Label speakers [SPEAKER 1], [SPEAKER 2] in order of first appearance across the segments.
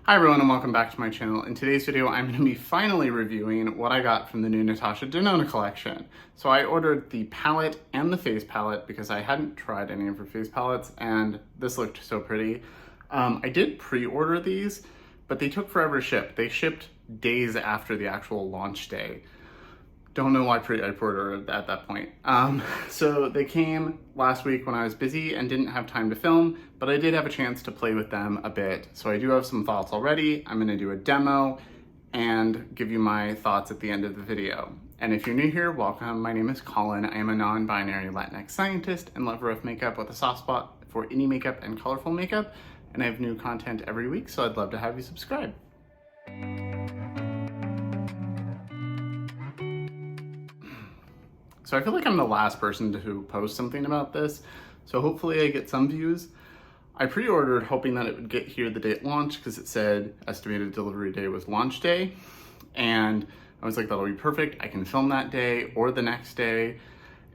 [SPEAKER 1] Hi everyone and welcome back to my channel. In today's video, I'm going to be finally reviewing what I got from the new Natasha Denona collection. So I ordered the palette and the face palette because I hadn't tried any of her face palettes and this looked so pretty. I did pre-order these, but they took forever to ship. They shipped days after the actual launch day. Don't know why I pre-ordered at that point. So they came last week when I was busy and didn't have time to film, but I did have a chance to play with them a bit. So I do have some thoughts already. I'm gonna do a demo and give you my thoughts at the end of the video. And if you're new here, welcome. My name is Colin. I am a non-binary Latinx scientist and lover of makeup with a soft spot for indie makeup and colorful makeup. And I have new content every week, so I'd love to have you subscribe. So I feel like I'm the last person to post something about this, so hopefully I get some views. I pre-ordered hoping that it would get here the day it launched because it said estimated delivery day was launch day, and I was like, that'll be perfect. I can film that day or the next day,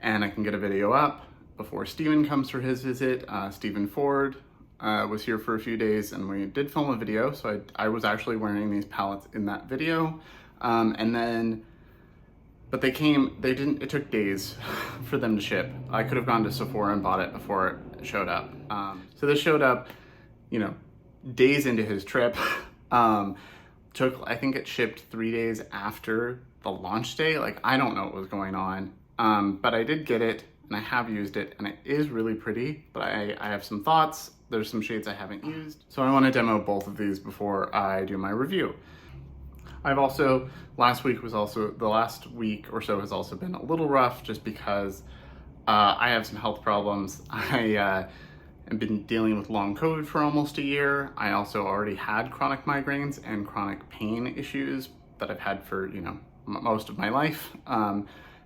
[SPEAKER 1] and I can get a video up before Steven comes for his visit. Steven Ford was here for a few days and we did film a video, so I was actually wearing these palettes in that video, but they came, it took days for them to ship. I could have gone to Sephora and bought it before it showed up. So this showed up, days into his trip. I think it shipped 3 days after the launch day. Like, I don't know what was going on. But I did get it and I have used it and it is really pretty, but I have some thoughts. There's some shades I haven't used. So I want to demo both of these before I do my review. I've also, the last week or so has also been a little rough just because I have some health problems. I have been dealing with long COVID for almost a year. I also already had chronic migraines and chronic pain issues that I've had for, most of my life.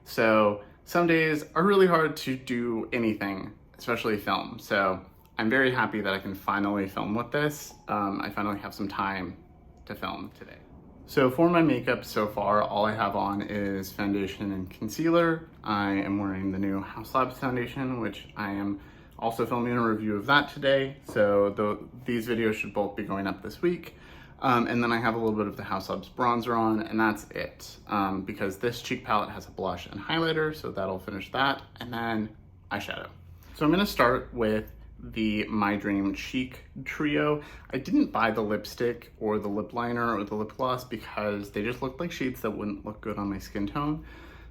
[SPEAKER 1] So some days are really hard to do anything, especially film. So I'm very happy that I can finally film with this. I finally have some time to film today. So for my makeup so far, all I have on is foundation and concealer. I am wearing the new Haus Labs foundation, which I am also filming a review of that today. So these videos should both be going up this week. And then I have a little bit of the Haus Labs bronzer on, and that's it. Because this cheek palette has a blush and highlighter, so that'll finish that. And then eyeshadow. So I'm gonna start with the My Dream Cheek Trio. I didn't buy the lipstick or the lip liner or the lip gloss because they just looked like shades that wouldn't look good on my skin tone.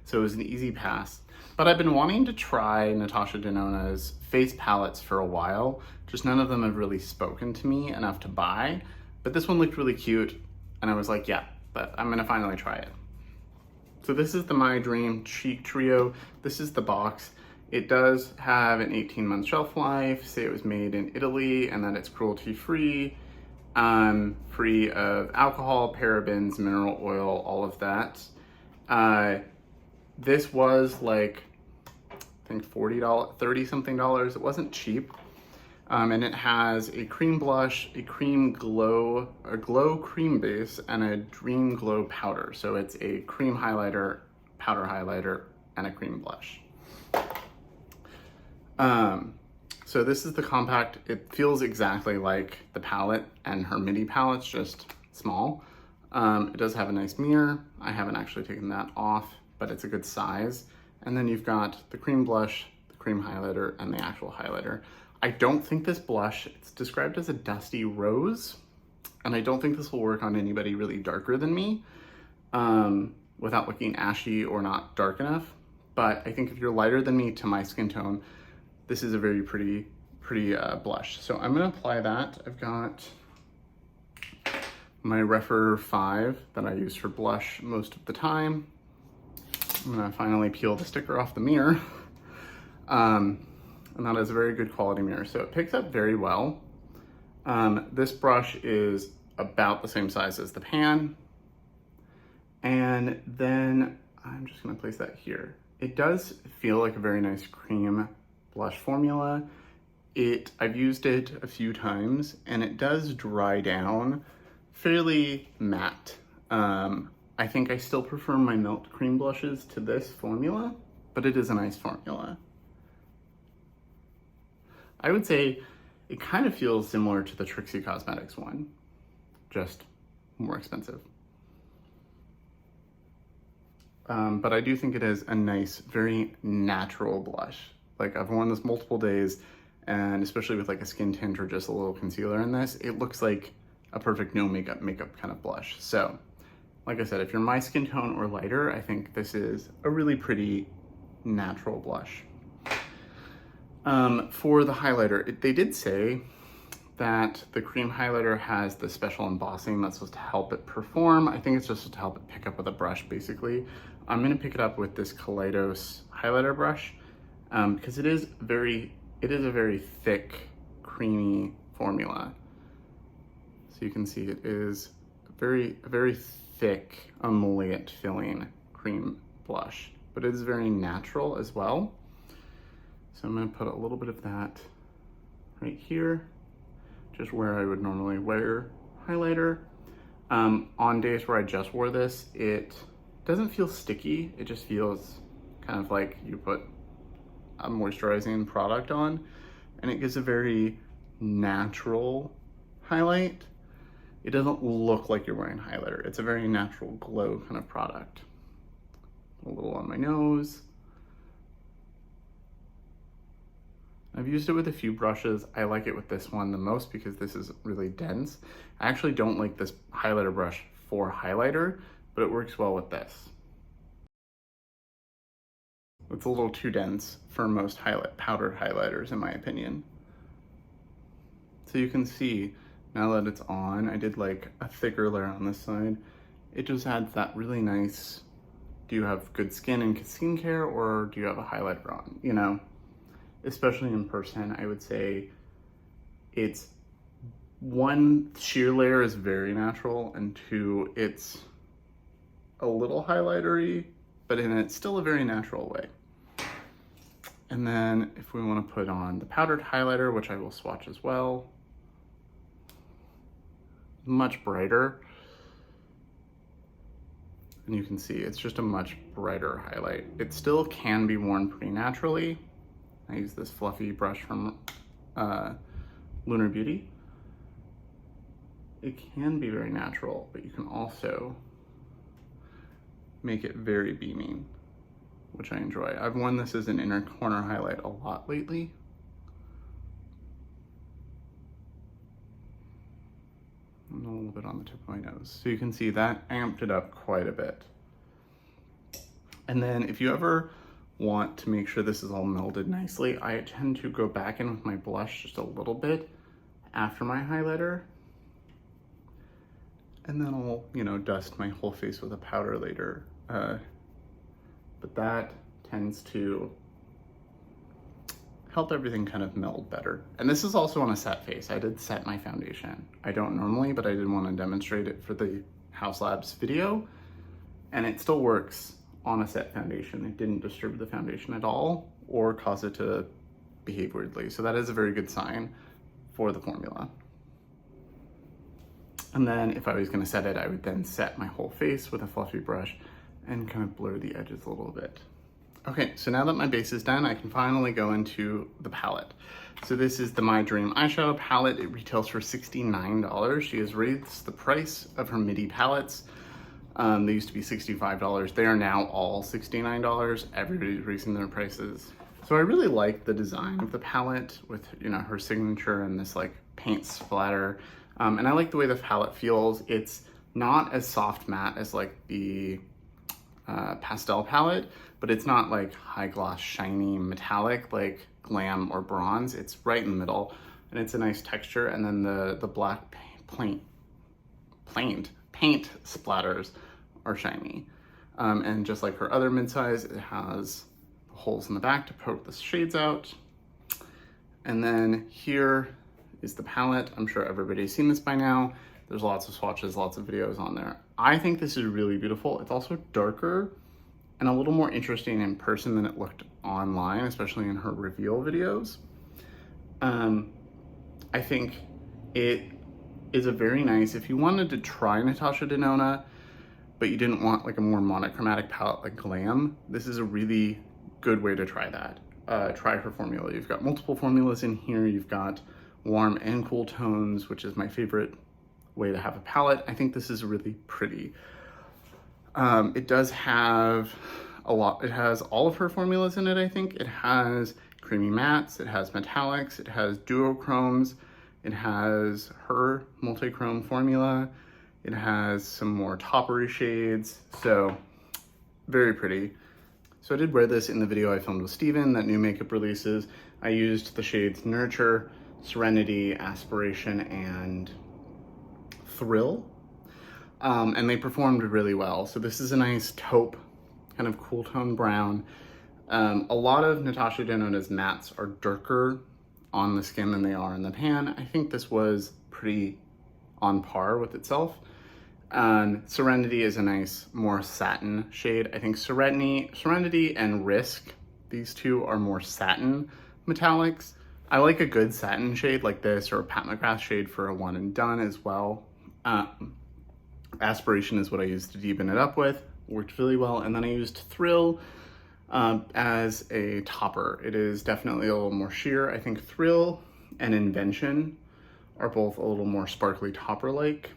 [SPEAKER 1] So it was an easy pass. But I've been wanting to try Natasha Denona's face palettes for a while. Just none of them have really spoken to me enough to buy. But this one looked really cute and I was like, yeah, but I'm gonna finally try it. So this is the My Dream Cheek Trio. This is the box. It does have an 18-month shelf life, say it was made in Italy, and that it's cruelty-free, free of alcohol, parabens, mineral oil, all of that. This was like, I think $40, $30-something. It wasn't cheap. And it has a cream blush, a glow cream base, and a dream glow powder. So it's a cream highlighter, powder highlighter, and a cream blush. So this is the compact. It feels exactly like the palette and her midi palette's, just small. It does have a nice mirror. I haven't actually taken that off, but it's a good size. And then you've got the cream blush, the cream highlighter, and the actual highlighter. I don't think this blush, it's described as a dusty rose, and I don't think this will work on anybody really darker than me, without looking ashy or not dark enough. But I think if you're lighter than me to my skin tone, this is a very pretty blush. So I'm gonna apply that. I've got my Refer 5 that I use for blush most of the time. I'm gonna finally peel the sticker off the mirror. And that is a very good quality mirror. So it picks up very well. This brush is about the same size as the pan. And then I'm just gonna place that here. It does feel like a very nice cream blush formula. I've used it a few times and it does dry down fairly matte. I think I still prefer my Melt Cream blushes to this formula, but it is a nice formula. I would say it kind of feels similar to the Trixie Cosmetics one. just more expensive. But I do think it is a nice, very natural blush. Like, I've worn this multiple days, and especially with like a skin tint or just a little concealer in this, it looks like a perfect no makeup kind of blush. So, like I said, if you're my skin tone or lighter, I think this is a really pretty natural blush. For the highlighter, they did say that the cream highlighter has the special embossing that's supposed to help it perform. I think it's just to help it pick up with a brush, basically. I'm gonna pick it up with this Kaleidos highlighter brush because it is a very thick, creamy formula. So you can see it is a very thick, emollient filling cream blush, but it is very natural as well. So I'm gonna put a little bit of that right here, just where I would normally wear highlighter. On days where I just wore this, it doesn't feel sticky. It just feels kind of like you put a moisturizing product on, and it gives a very natural highlight. It doesn't look like you're wearing highlighter. It's a very natural glow kind of product. A little on my nose. I've used it with a few brushes. I like it with this one the most because this is really dense. I actually don't like this highlighter brush for highlighter, but it works well with this. It's a little too dense for most powdered highlighters, in my opinion. So you can see, now that it's on, I did like a thicker layer on this side. It just adds that really nice, do you have good skin and skincare, or do you have a highlighter on, you know? Especially in person, I would say it's one, sheer layer is very natural, and two, it's a little highlightery, but in it's still a very natural way. And then if we want to put on the powdered highlighter, which I will swatch as well, much brighter. And you can see it's just a much brighter highlight. It still can be worn pretty naturally. I use this fluffy brush from Lunar Beauty. It can be very natural, but you can also make it very beaming, which I enjoy. I've worn this as an inner corner highlight a lot lately. And a little bit on the tip of my nose. So you can see that amped it up quite a bit. And then if you ever want to make sure this is all melded nicely, I tend to go back in with my blush just a little bit after my highlighter. And then I'll, you know, dust my whole face with a powder later. But that tends to help everything kind of meld better. And this is also on a set face. I did set my foundation. I don't normally, but I did want to demonstrate it for the Haus Labs video. And it still works on a set foundation. It didn't disturb the foundation at all or cause it to behave weirdly. So that is a very good sign for the formula. And then if I was gonna set it, I would then set my whole face with a fluffy brush and kind of blur the edges a little bit. Okay, so now that my base is done, I can finally go into the palette. So this is the My Dream eyeshadow palette. It retails for $69. She has raised the price of her midi palettes. They used to be $65. They are now all $69. Everybody's raising their prices. So I really like the design of the palette with, you know, her signature and this like paint splatter. And I like the way the palette feels. It's not as soft matte as like the pastel palette, but it's not like high gloss, shiny, metallic like Glam or Bronze. It's right in the middle, and it's a nice texture. And then the black paint splatters are shiny. And just like her other mid-size, it has holes in the back to poke the shades out. And then here is the palette. I'm sure everybody's seen this by now. There's lots of swatches, lots of videos on there. I think this is really beautiful. It's also darker and a little more interesting in person than it looked online, especially in her reveal videos. I think it is a very nice, if you wanted to try Natasha Denona, but you didn't want like a more monochromatic palette like Glam, this is a really good way to try that. Try her formula. You've got multiple formulas in here. You've got warm and cool tones, which is my favorite way to have a palette. I think this is really pretty. It does have a lot, it has all of her formulas in it, I think. It has creamy mattes, it has metallics, it has duochromes, it has her multi-chrome formula, it has some more toppery shades, so very pretty. So I did wear this in the video I filmed with Steven, that new makeup releases. I used the shades Nurture, Serenity, Aspiration, and Thrill, and they performed really well. So this is a nice taupe, kind of cool tone brown. A lot of Natasha Denona's mattes are darker on the skin than they are in the pan. I think this was pretty on par with itself. Serenity is a nice, more satin shade. I think Serenity and Risk, these two are more satin metallics. I like a good satin shade like this, or a Pat McGrath shade for a one and done as well. Aspiration is what I used to deepen it up with, worked really well. And then I used Thrill as a topper. It is definitely a little more sheer. I think Thrill and Invention are both a little more sparkly topper-like.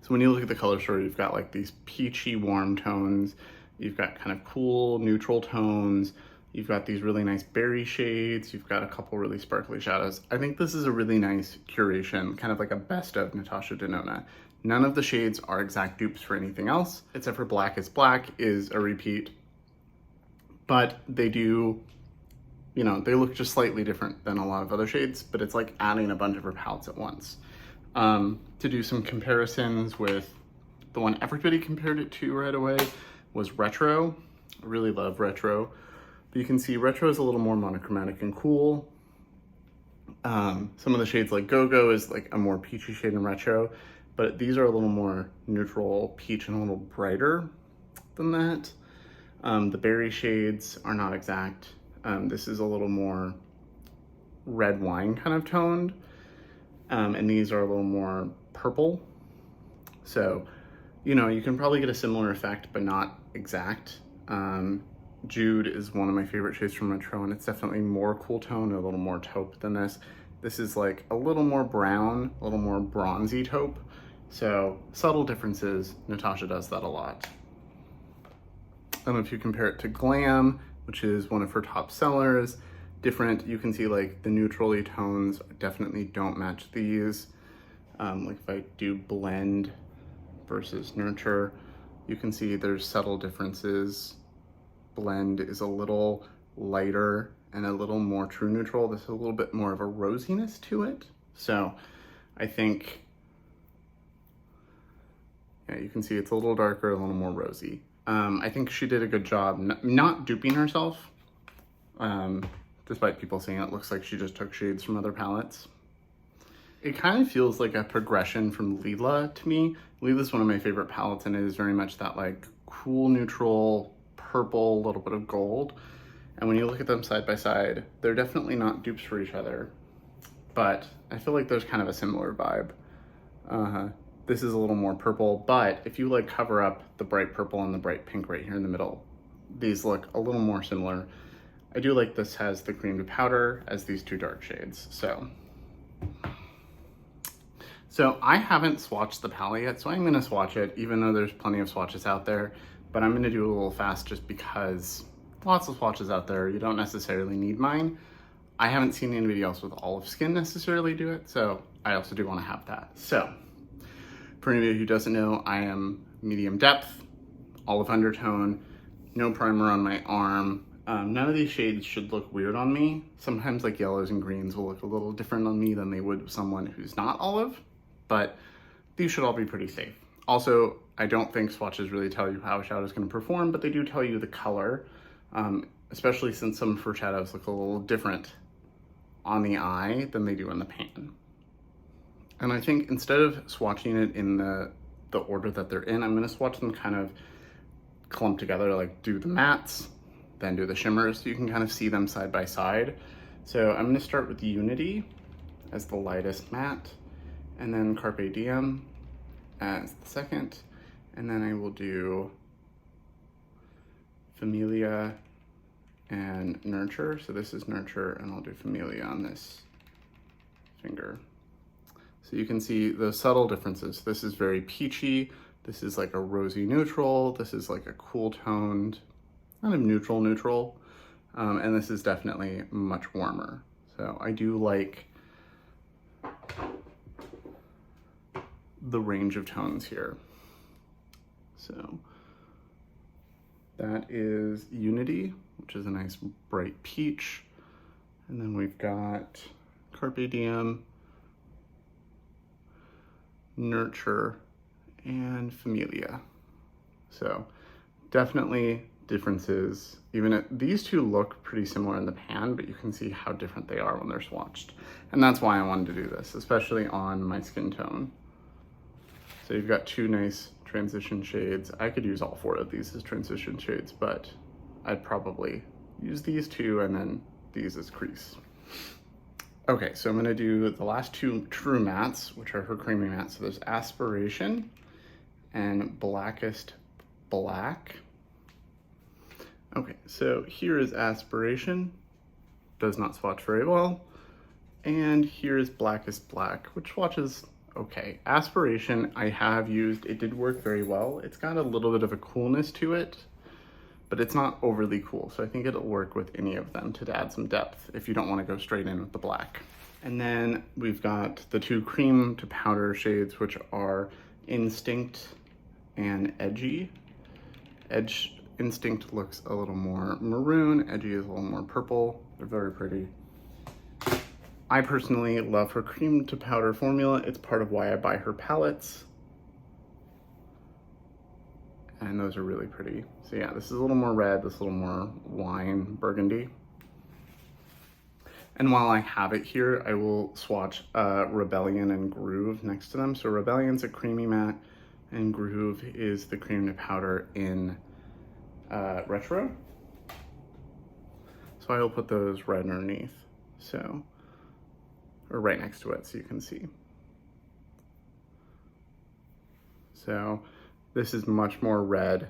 [SPEAKER 1] So when you look at the color story, you've got like these peachy warm tones, you've got kind of cool neutral tones, you've got these really nice berry shades, you've got a couple really sparkly shadows. I think this is a really nice curation, kind of like a best of Natasha Denona. None of the shades are exact dupes for anything else, except for Black is Black is a repeat, but they do, you know, they look just slightly different than a lot of other shades, but it's like adding a bunch of her palettes at once. To do some comparisons with the one everybody compared it to right away was Retro. I really love Retro. But you can see Retro is a little more monochromatic and cool. Some of the shades like Go-Go is like a more peachy shade in Retro, but these are a little more neutral peach and a little brighter than that. The berry shades are not exact. This is a little more red wine kind of toned. And these are a little more purple. So, you know, you can probably get a similar effect, but not exact. Jude is one of my favorite shades from Retro, and it's definitely more cool tone, a little more taupe than this. This is like a little more brown, a little more bronzy taupe. So subtle differences, Natasha does that a lot. And if you compare it to Glam, which is one of her top sellers, different, you can see like the neutrally tones definitely don't match these. Like if I do Blend versus Nurture, you can see there's subtle differences. Blend is a little lighter and a little more true neutral. This is a little bit more of a rosiness to it. So I think, yeah, you can see it's a little darker, a little more rosy. I think she did a good job not duping herself, despite people saying it looks like she just took shades from other palettes. It kind of feels like a progression from Lila to me. Lila's one of my favorite palettes, and it is very much that like cool neutral purple, little bit of gold. And when you look at them side by side, they're definitely not dupes for each other, but I feel like there's kind of a similar vibe. This is a little more purple, but if you like cover up the bright purple and the bright pink right here in the middle, these look a little more similar. I do like this has the cream to powder as these two dark shades. So I haven't swatched the palette yet, so I'm gonna swatch it, even though there's plenty of swatches out there, but I'm gonna do it a little fast just because lots of swatches out there, you don't necessarily need mine. I haven't seen anybody else with olive skin necessarily do it, so I also do wanna have that. So, for anybody who doesn't know, I am medium depth, olive undertone, no primer on my arm. None of these shades should look weird on me. Sometimes like yellows and greens will look a little different on me than they would someone who's not olive, but these should all be pretty safe. Also, I don't think swatches really tell you how a shadow is going to perform, but they do tell you the color, especially since some of her shadows look a little different on the eye than they do in the pan. And I think instead of swatching it in the order that they're in, I'm going to swatch them kind of clumped together, like do the mattes, then do the shimmers, so you can kind of see them side by side. So I'm going to start with Unity as the lightest matte, and then Carpe Diem as the second, and then I will do Familia and Nurture. So this is Nurture, and I'll do Familia on this finger. So you can see the subtle differences. This is very peachy. This is like a rosy neutral. This is like a cool toned, kind of neutral. And this is definitely much warmer. So I do like the range of tones here. So that is Unity, which is a nice bright peach. And then we've got Carpe Diem, Nurture, and Familia. So definitely differences. Even these two look pretty similar in the pan, but you can see how different they are when they're swatched. And that's why I wanted to do this, especially on my skin tone. So you've got two nice transition shades. I could use all four of these as transition shades, but I'd probably use these two and then these as crease. Okay, so I'm gonna do the last two true mattes, which are her creamy mattes. So there's Aspiration and Blackest Black. Okay, so here is Aspiration, does not swatch very well. And here is Blackest Black, which swatches okay. Aspiration I have used, it did work very well. It's got a little bit of a coolness to it, but it's not overly cool. So I think it'll work with any of them to add some depth if you don't want to go straight in with the black. And then we've got the two cream to powder shades, which are Instinct and Edgy. Instinct looks a little more maroon, Edgy is a little more purple. They're very pretty. I personally love her cream to powder formula. It's part of why I buy her palettes. And those are really pretty. So yeah, this is a little more red, this is a little more wine burgundy. And while I have it here, I will swatch Rebellion and Groove next to them. So Rebellion's a creamy matte, and Groove is the cream to powder in Retro. So I will put those right underneath, so, or right next to it so you can see. So this is much more red.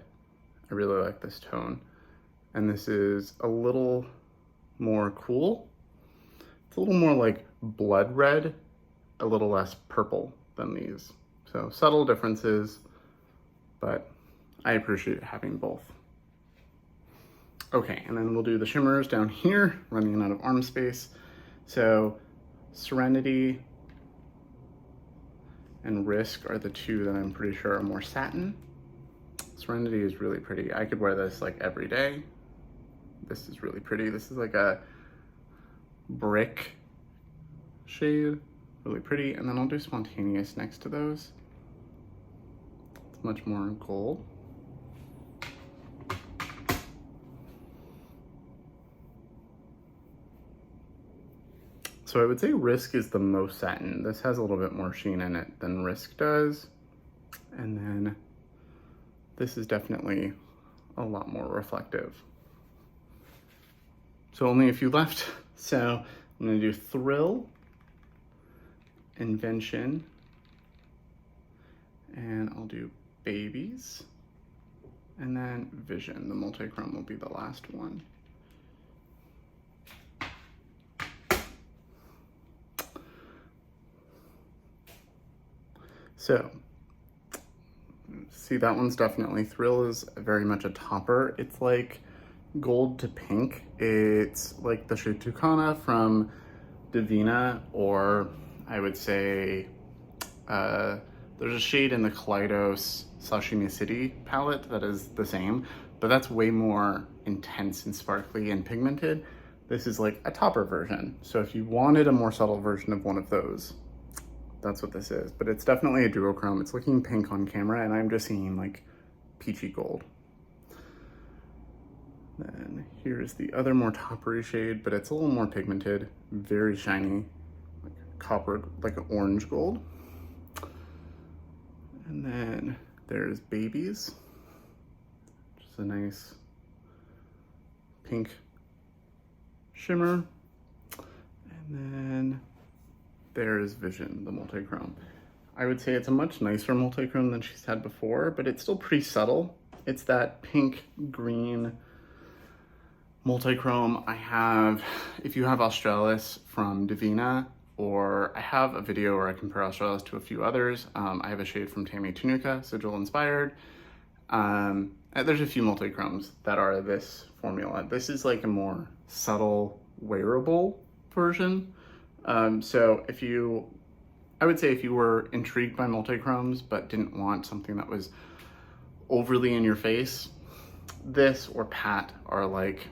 [SPEAKER 1] I really like this tone. And this is a little more cool. It's a little more like blood red, a little less purple than these. So subtle differences, but I appreciate having both. Okay, and then we'll do the shimmers down here, running out of arm space. So Serenity and Risk are the two that I'm pretty sure are more satin. Serenity is really pretty. I could wear this like every day. This is really pretty. This is like a brick shade, really pretty. And then I'll do Spontaneous next to those. It's much more gold. So I would say Risk is the most satin. This has a little bit more sheen in it than Risk does. And then this is definitely a lot more reflective. So only a few left. So I'm gonna do Thrill, Invention, and I'll do Babies, and then Vision. The multi-chrome will be the last one. So, see, that one's definitely, Thrill is very much a topper. It's like gold to pink. It's like the shade Tucana from Divina, or I would say there's a shade in the Kaleidos Sashimi City palette that is the same, but that's way more intense and sparkly and pigmented. This is like a topper version. So if you wanted a more subtle version of one of those, that's what this is. But it's definitely a duochrome. It's looking pink on camera, and I'm just seeing like peachy gold. Then here's the other more toppery shade, but it's a little more pigmented, very shiny, like copper, like an orange gold. And then there's Babies, which is a nice pink shimmer. And then there's Vision, the multi-chrome. I would say it's a much nicer multi-chrome than she's had before, but it's still pretty subtle. It's that pink green multi-chrome. I have, if you have Australis from Divina, or I have a video where I compare Australis to a few others. I have a shade from Tammy Tunica, Sigil inspired. There's a few multi-chromes that are this formula. This is like a more subtle, wearable version. So I would say if you were intrigued by multi-chromes but didn't want something that was overly in your face, this or Pat are like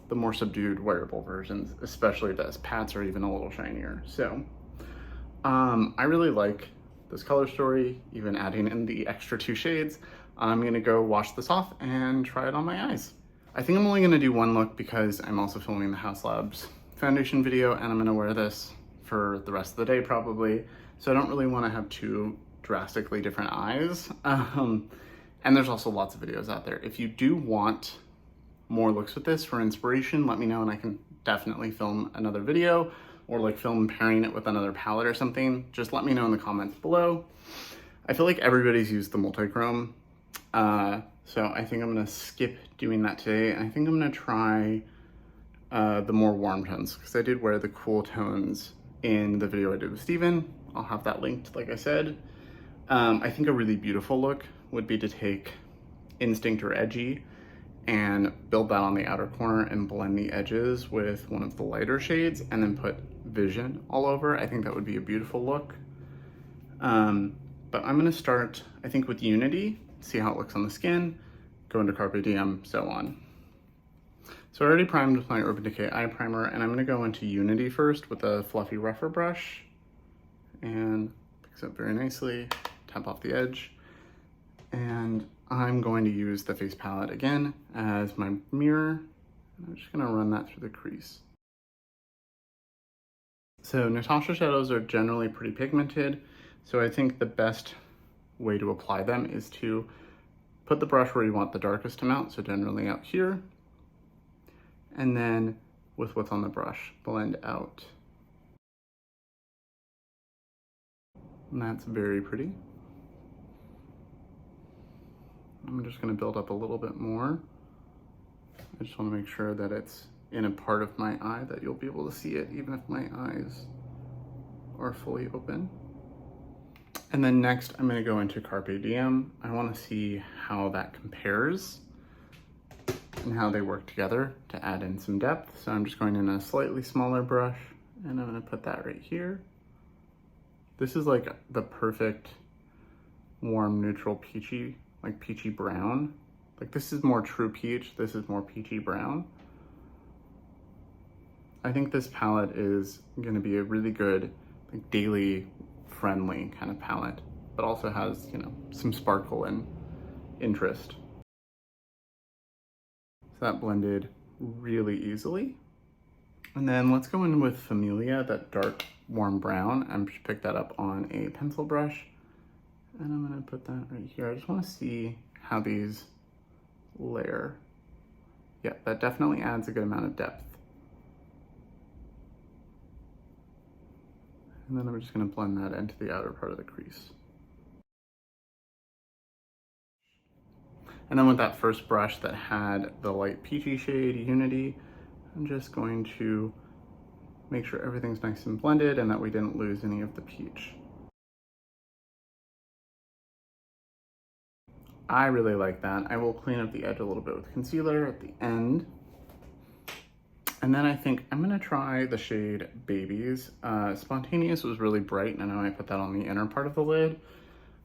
[SPEAKER 1] the more subdued wearable versions, especially this. Pats are even a little shinier. So I really like this color story, even adding in the extra 2 shades. I'm gonna go wash this off and try it on my eyes. I think I'm only gonna do one look because I'm also filming the Haus Labs foundation video, and I'm gonna wear this for the rest of the day probably. So I don't really wanna have 2 drastically different eyes. And there's also lots of videos out there. If you do want more looks with this for inspiration, let me know and I can definitely film another video, or like film pairing it with another palette or something. Just let me know in the comments below. I feel like everybody's used the multi-chrome. So I think I'm gonna skip doing that today. And I think I'm gonna try the more warm tones, because I did wear the cool tones in the video I did with Steven. I'll have that linked, like I said. I think a really beautiful look would be to take Instinct or Edgy and build that on the outer corner and blend the edges with one of the lighter shades and then put Vision all over. I think that would be a beautiful look. But I'm gonna start, I think, with Unity, see how it looks on the skin, go into Carpe Diem, so on. So I already primed with my Urban Decay eye primer, and I'm gonna go into Unity first with a fluffy rougher brush and picks up very nicely, tap off the edge. And I'm going to use the face palette again as my mirror. I'm just gonna run that through the crease. So Natasha shadows are generally pretty pigmented, so I think the best way to apply them is to put the brush where you want the darkest amount, so generally out here, and then with what's on the brush, blend out. And that's very pretty. I'm just gonna build up a little bit more. I just wanna make sure that it's in a part of my eye that you'll be able to see it even if my eyes are fully open. And then next I'm gonna go into Carpe Diem. I wanna see how that compares and how they work together to add in some depth. So I'm just going in a slightly smaller brush and I'm gonna put that right here. This is like the perfect warm, neutral, peachy, like peachy brown. Like this is more true peach, this is more peachy brown. I think this palette is gonna be a really good, like daily friendly kind of palette, but also has, you know, some sparkle and interest. So that blended really easily. And then let's go in with Familia, that dark warm brown. I'm just pick that up on a pencil brush. And I'm gonna put that right here. I just wanna see how these layer. Yeah, that definitely adds a good amount of depth. And then I'm just gonna blend that into the outer part of the crease. And then with that first brush that had the light peachy shade, Unity, I'm just going to make sure everything's nice and blended and that we didn't lose any of the peach. I really like that. I will clean up the edge a little bit with concealer at the end. And then I think I'm gonna try the shade Babies. Spontaneous was really bright, and I know I put that on the inner part of the lid.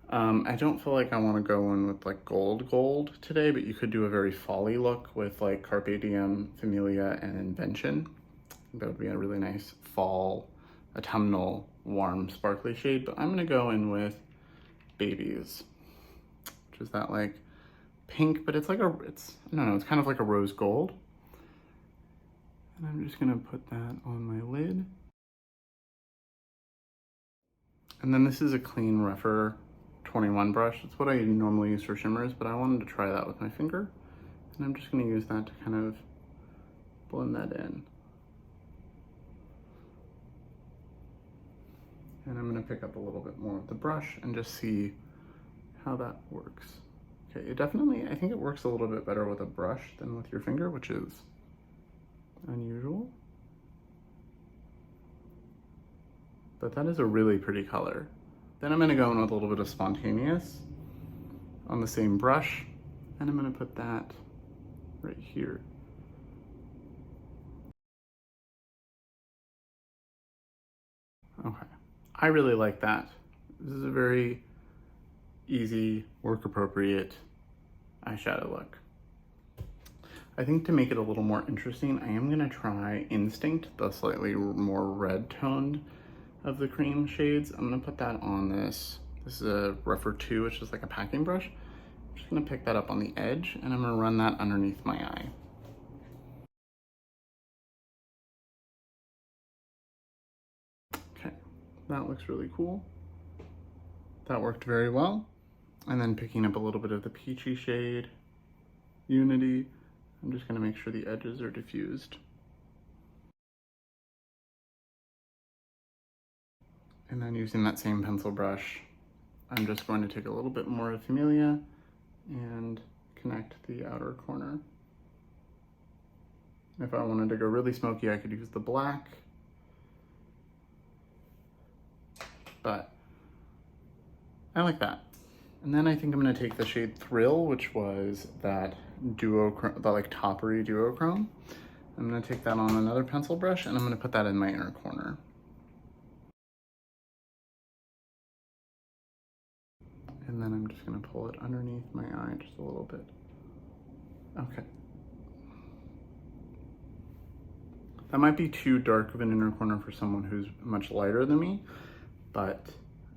[SPEAKER 1] I don't feel like I wanna go in with like gold today, but you could do a very fall-y look with like Carpe Diem, Familia, and Invention. That would be a really nice fall, autumnal, warm, sparkly shade, but I'm gonna go in with Babies, which is that like pink, but it's like I don't know, it's kind of like a rose gold. And I'm just gonna put that on my lid. And then this is a clean rougher 21 brush. It's what I normally use for shimmers, but I wanted to try that with my finger. And I'm just gonna use that to kind of blend that in. And I'm gonna pick up a little bit more with the brush and just see how that works. Okay, it definitely, I think it works a little bit better with a brush than with your finger, which is unusual. but that is a really pretty color. Then I'm gonna go in with a little bit of Spontaneous on the same brush, and I'm gonna put that right here. Okay, I really like that. This is a very easy, work appropriate eyeshadow look. I think to make it a little more interesting, I am gonna try Instinct, the slightly more red toned of the cream shades. I'm gonna put that on this. This is a Rougher 2, which is like a packing brush. I'm just gonna pick that up on the edge and I'm gonna run that underneath my eye. Okay, that looks really cool. That worked very well. And then picking up a little bit of the peachy shade, Unity. I'm just gonna make sure the edges are diffused. And then using that same pencil brush, I'm just going to take a little bit more of Familia and connect the outer corner. If I wanted to go really smoky, I could use the black, but I like that. And then I think I'm gonna take the shade Thrill, which was that duochrome, the like toppery duochrome. I'm gonna take that on another pencil brush and I'm gonna put that in my inner corner. And then I'm just gonna pull it underneath my eye just a little bit. Okay. That might be too dark of an inner corner for someone who's much lighter than me, but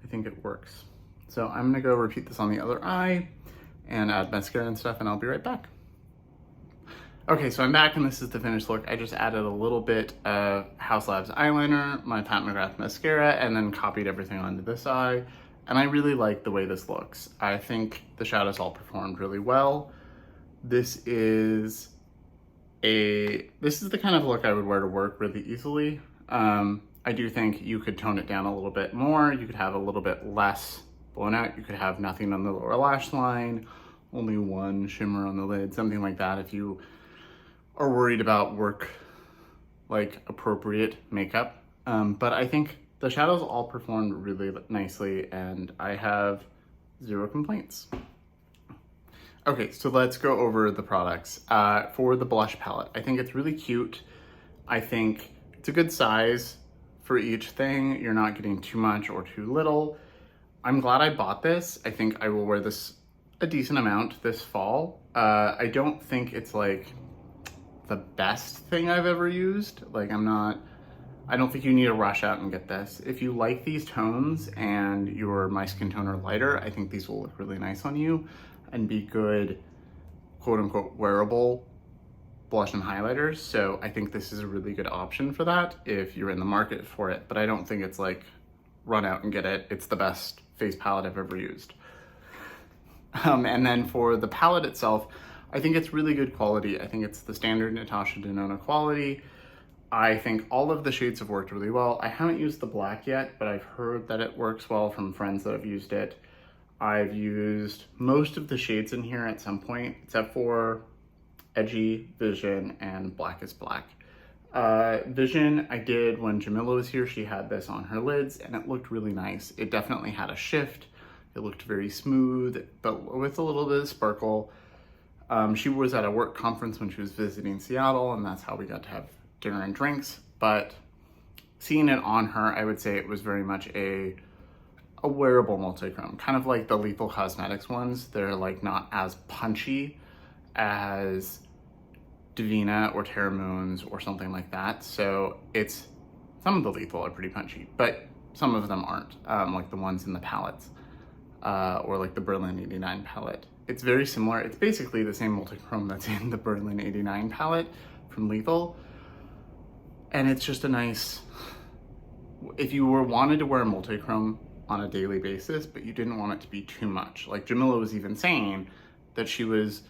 [SPEAKER 1] I think it works. So I'm gonna go repeat this on the other eye and add mascara and stuff, and I'll be right back. Okay, so I'm back and this is the finished look. I just added a little bit of Haus Labs eyeliner, my Pat McGrath mascara, and then copied everything onto this eye. And I really like the way this looks. I think the shadows all performed really well. This is the kind of look I would wear to work really easily. I do think you could tone it down a little bit more. You could have a little bit less blown out. You could have nothing on the lower lash line, only one shimmer on the lid, something like that if you are worried about work like appropriate makeup. But I think the shadows all performed really nicely and I have zero complaints. Okay, so let's go over the products. For the blush palette, I think it's really cute. I think it's a good size for each thing. You're not getting too much or too little. I'm glad I bought this. I think I will wear this a decent amount this fall. I don't think it's like the best thing I've ever used. Like I don't think you need to rush out and get this. If you like these tones and you're my skin tone or lighter, I think these will look really nice on you and be good, quote unquote, wearable blush and highlighters. So I think this is a really good option for that if you're in the market for it, but I don't think it's like run out and get it. It's the best face palette I've ever used. And then for the palette itself, I think it's really good quality. I think it's the standard Natasha Denona quality. I think all of the shades have worked really well. I haven't used the black yet, but I've heard that it works well from friends that have used it. I've used most of the shades in here at some point, except for Edgy, Vision, and Black is Black. Vision, I did when Jamila was here. She had this on her lids and it looked really nice. It definitely had a shift. It looked very smooth, but with a little bit of sparkle. She was at a work conference when she was visiting Seattle, and that's how we got to have dinner and drinks. But seeing it on her, I would say it was very much a wearable multi-chrome, kind of like the Lethal Cosmetics ones. They're like not as punchy as Divina or Terra Moons or something like that. So some of the Lethal are pretty punchy, but some of them aren't, like the ones in the palettes, or like the Berlin 89 palette. It's very similar. It's basically the same multi-chrome that's in the Berlin 89 palette from Lethal. And it's just a nice, if you wanted to wear a multi-chrome on a daily basis, but you didn't want it to be too much. Like Jamila was even saying that she was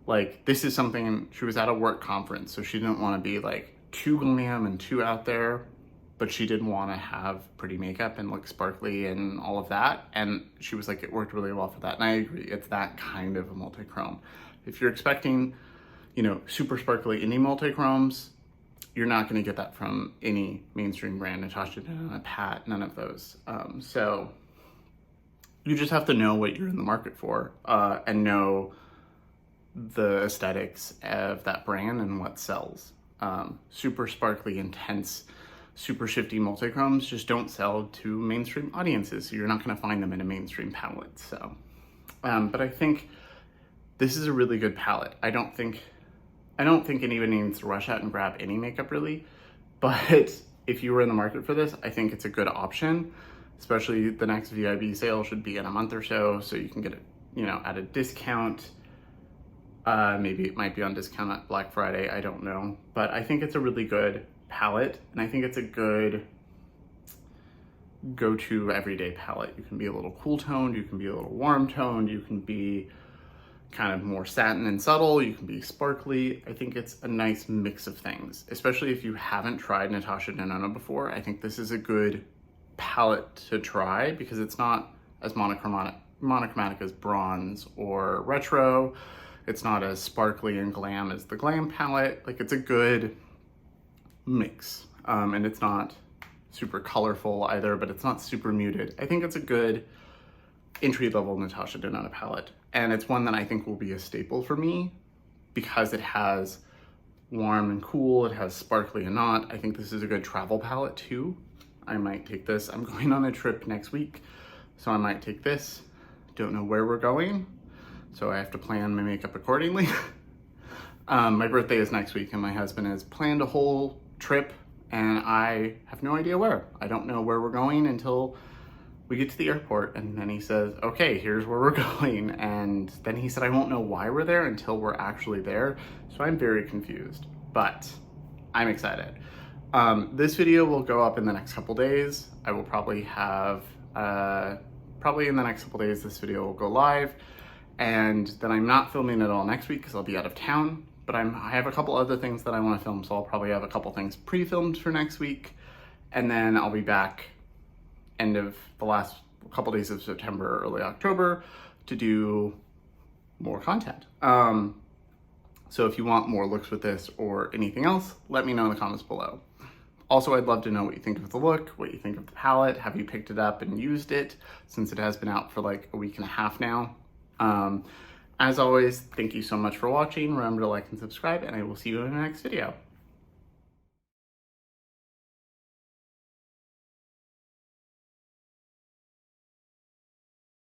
[SPEAKER 1] like, this is something, she was at a work conference, so she didn't want to be like too glam and too out there, but she did want to have pretty makeup and look sparkly and all of that. And she was like, it worked really well for that. And I agree, it's that kind of a multi-chrome. If you're expecting, super sparkly indie multi-chromes, you're not going to get that from any mainstream brand, Natasha Denona, Pat, none of those. So you just have to know what you're in the market for, and know the aesthetics of that brand and what sells. Super sparkly, intense, super shifty multichromes just don't sell to mainstream audiences, so you're not going to find them in a mainstream palette. So, but I think this is a really good palette. I don't think anybody needs to rush out and grab any makeup really, but if you were in the market for this, I think it's a good option, especially the next VIB sale should be in a month or so you can get it, you know, at a discount. Maybe it might be on discount at Black Friday, I don't know. But I think it's a really good palette, and I think it's a good go-to everyday palette. You can be a little cool toned, you can be a little warm toned, you can be kind of more satin and subtle, you can be sparkly. I think it's a nice mix of things, especially if you haven't tried Natasha Denona before. I think this is a good palette to try because it's not as monochromatic as Bronze or Retro. It's not as sparkly and glam as the Glam palette. Like, it's a good mix. And it's not super colorful either, but it's not super muted. I think it's a good entry-level Natasha Denona palette. And it's one that I think will be a staple for me because it has warm and cool, it has sparkly and not. I think this is a good travel palette too. I might take this. I'm going on a trip next week, so I might take this. Don't know where we're going, so I have to plan my makeup accordingly. My birthday is next week and my husband has planned a whole trip and I have no idea where. I don't know where we're going until we get to the airport, and then he says, okay, here's where we're going. And then he said, I won't know why we're there until we're actually there. So I'm very confused, but I'm excited. This video will go up in the next couple days. I will probably have, probably in the next couple days, this video will go live. And then I'm not filming it all next week because I'll be out of town, but I have a couple other things that I want to film. So I'll probably have a couple things pre-filmed for next week. And then I'll be back end of the last couple days of September, early October to do more content. So if you want more looks with this or anything else, let me know in the comments below. Also, I'd love to know what you think of the look, what you think of the palette. Have you picked it up and used it since it has been out for like a week and a half now? As always, thank you so much for watching. Remember to like and subscribe, and I will see you in the next video.